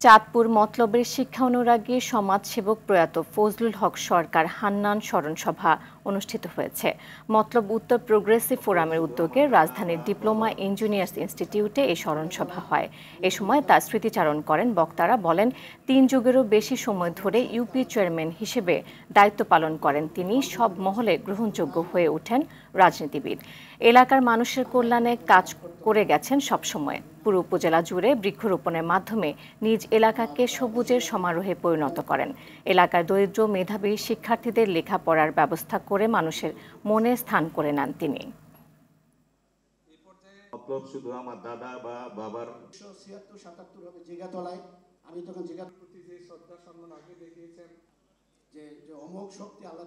চাঁদপুর মতলবের শিক্ষা অনুরাগী সমাজসেবক প্রয়াত ফজলুল হক সরকার হান্নান স্মরণ সভা অনুষ্ঠিত হয়েছে। মতলব উত্তর প্রোগ্রেসিভ ফোরামের উদ্যোগে রাজধানীর ডিপ্লোমা ইঞ্জিনিয়ার্স ইনস্টিটিউটে এই স্মরণ সভা হয়। এ সময় তার স্মৃতিচারণ করেন বক্তারা। বলেন, ৩ যুগেরও বেশি সময় ধরে ইউপি চেয়ারম্যান হিসেবে দায়িত্ব পালন করেন তিনি। সব মহলে গ্রহণযোগ্য হয়ে ওঠেন রাজনীতিবিদ। এলাকার মানুষের কল্যাণে কাজ করে গেছেন সবসময়। পুরো উপজেলা জুড়ে বৃক্ষরোপণের মাধ্যমে নিজ এলাকাকে সবুজের সমারোহে পরিণত করেন। এলাকার দরিদ্র মেধাবী শিক্ষার্থীদের লেখাপড়ার ব্যবস্থা করে মানুষের মনে স্থান করে নেন তিনি। শুধু আমার দাদা বা বাবার 76-77 হবে জিগাতলায়। আমি তখন জিগার প্রতি যে শ্রদ্ধা সম্মান আগে দেখিয়েছেন যে অমোঘ শক্তি আল্লাহ